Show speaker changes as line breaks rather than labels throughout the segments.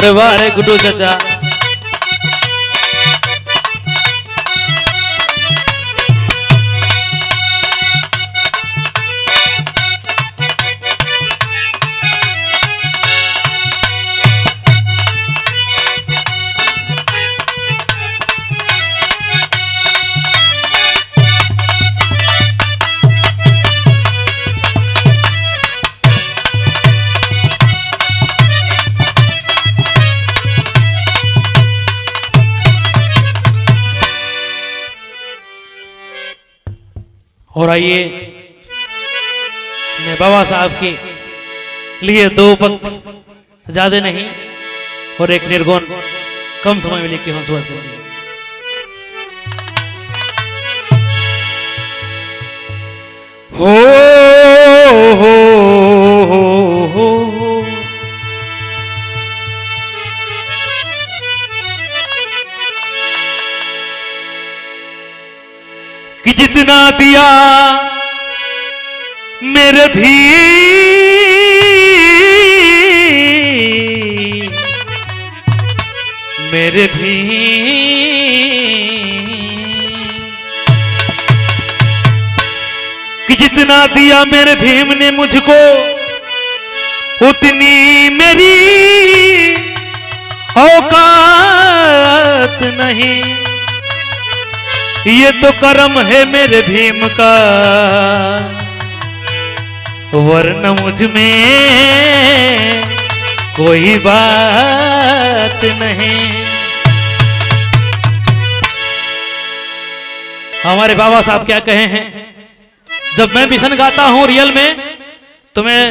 अरे वाह रे गुड्डू चाचा। और आइए मैं बाबा साहब के लिए दो पंक्ति ज्यादा नहीं और एक निर्गुण कम समय में लिखी हूं शुरुआत करेंगे। हो कि जितना दिया मेरे भी कि जितना दिया मेरे भीम ने मुझको उतनी मेरी औकात नहीं। ये तो कर्म है मेरे भीम का वरना मुझ में कोई बात नहीं। हमारे बाबा साहब क्या कहे हैं, जब मैं मिशन गाता हूं रियल में तो मैं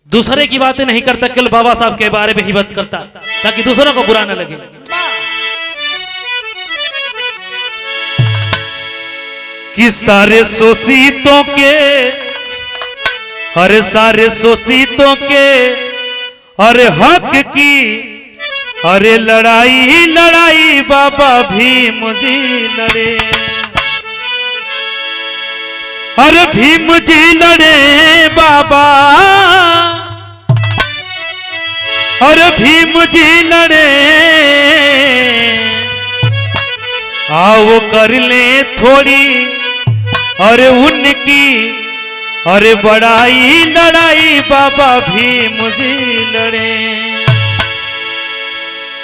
दूसरे की बातें नहीं करता, केवल बाबा साहब के बारे में ही बात करता ताकि दूसरों को बुरा न लगे। कि सारे शोषितों के अरे सारे शोषितों के अरे हक की अरे लड़ाई लड़ाई बाबा भीम जी लड़े। अरे भीम जी लड़े बाबा, अरे भीम जी लड़े। आओ कर ले थोड़ी अरे उनकी अरे बड़ाई लड़ाई बाबा भीम जी लड़े।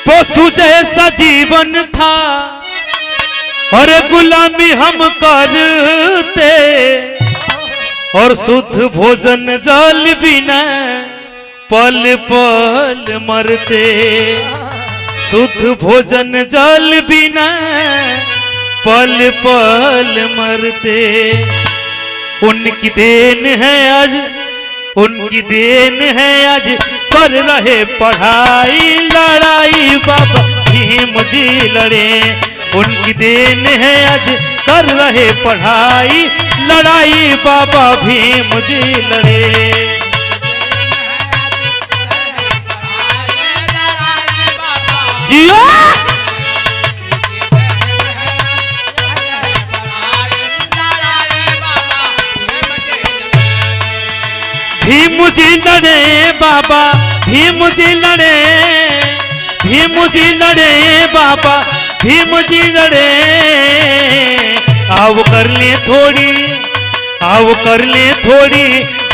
पशु जैसा जीवन था और गुलामी हम करते और शुद्ध भोजन जल बिना पल पल मरते। शुद्ध भोजन जल बिना पल पल मरते। उनकी देन है आज, उनकी देन है आज कर रहे पढ़ाई लड़ाई बाबा भीम जी लड़े। उनकी देन है आज कर रहे पढ़ाई लड़ाई बाबा भीम जी लड़े। जियो भीम जी लड़े बाबा, भीम जी लड़े, भीम जी लड़े बाबा भीम जी लड़े। आओ कर ले थोड़ी, आओ कर ले थोड़ी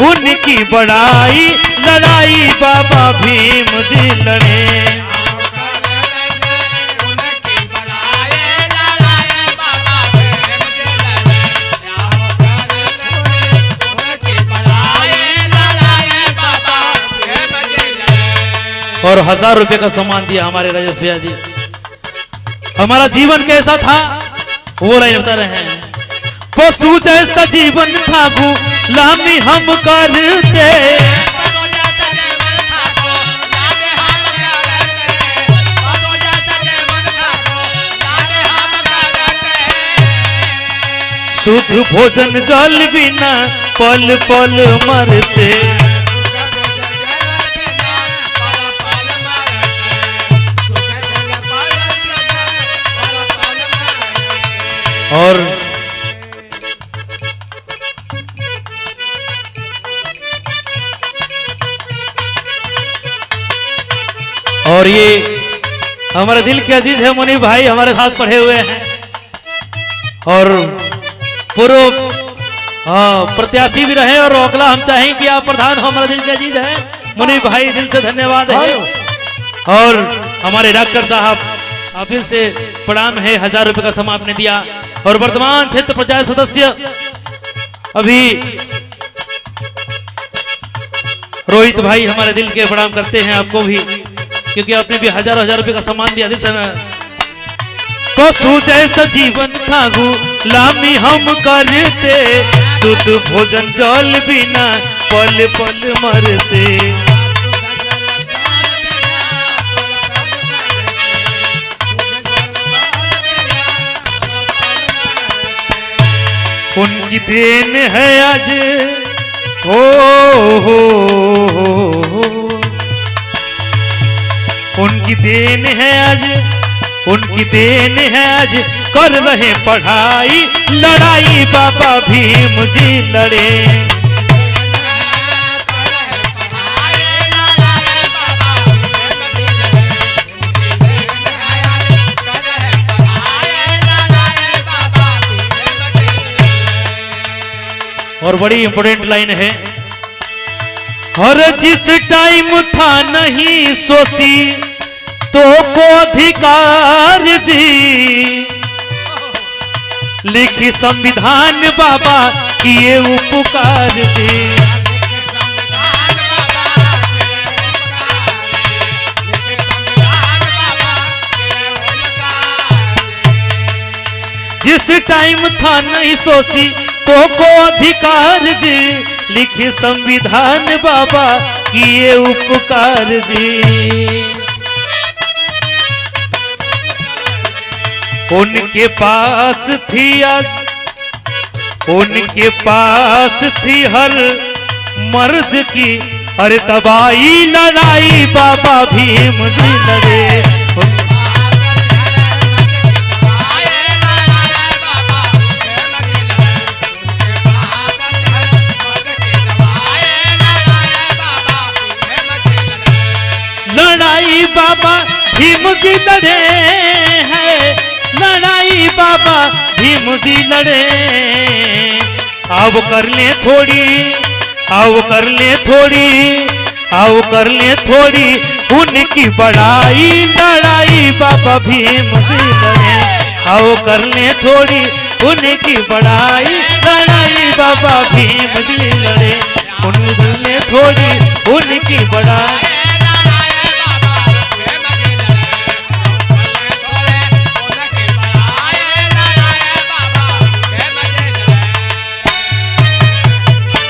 उनकी बड़ाई लड़ाई बाबा भीम जी लड़े। और 1000 रुपए का सम्मान दिया हमारे राजेश भैया जी। हमारा जीवन कैसा था वो लाइन बता रहे हैं। पशु जैसा जीवन था गुलामी हम करते। शुद्ध भोजन जल बिना पल पल मरते। और और ये हमारे दिल के अजीज है मुनि भाई, हमारे साथ पढ़े हुए हैं और पूर्व प्रत्याशी भी रहे, और अगला हम चाहें कि आप प्रधान हो। हमारे दिल के अजीज है मुनि भाई, दिल से धन्यवाद है। और हमारे डॉक्टर साहब, आप दिल से प्रणाम है, 1000 रुपए का समा आपने दिया। और वर्तमान क्षेत्र पंचायत सदस्य अभी रोहित भाई, हमारे दिल के प्रणाम करते हैं आपको भी, क्योंकि आपने भी 1000 रुपए का सम्मान दिया। दिल से पशु जैसा जीवन था गुलामी हम करते, शुद्ध भोजन जल बिना पल पल मरते। उनकी देन है आज हो, उनकी देन है आज, उनकी देन है आज, कर रहे पढ़ाई लड़ाई बाबा भीम जी लड़े। और बड़ी इंपॉर्टेंट लाइन है, हर जिस टाइम था नहीं सोची तो को अधिकार जी, लिखी संविधान बाबा किए उपकार जी। जिस टाइम था नहीं सोची तो को अधिकार जी, लिखे संविधान बाबा किए उपकार जी। उनके पास थी आज, उनके पास थी हर मर्ज की, अरे तबाही लड़ाई बाबा भीम जी लड़े। लड़ाई बाबा भीम जी लड़े हैं, लड़ाई बाबा भीम जी लड़े। आओ कर ले थोड़ी, आओ कर ले थोड़ी, आओ कर ले थोड़ी उनकी बड़ाई, लड़ाई बाबा भीम जी लड़े। आओ कर ले थोड़ी उनकी बड़ाई, लड़ाई बाबा भीम जी लड़े। उनने थोड़ी उनकी बड़ाई,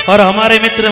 और हमारे मित्र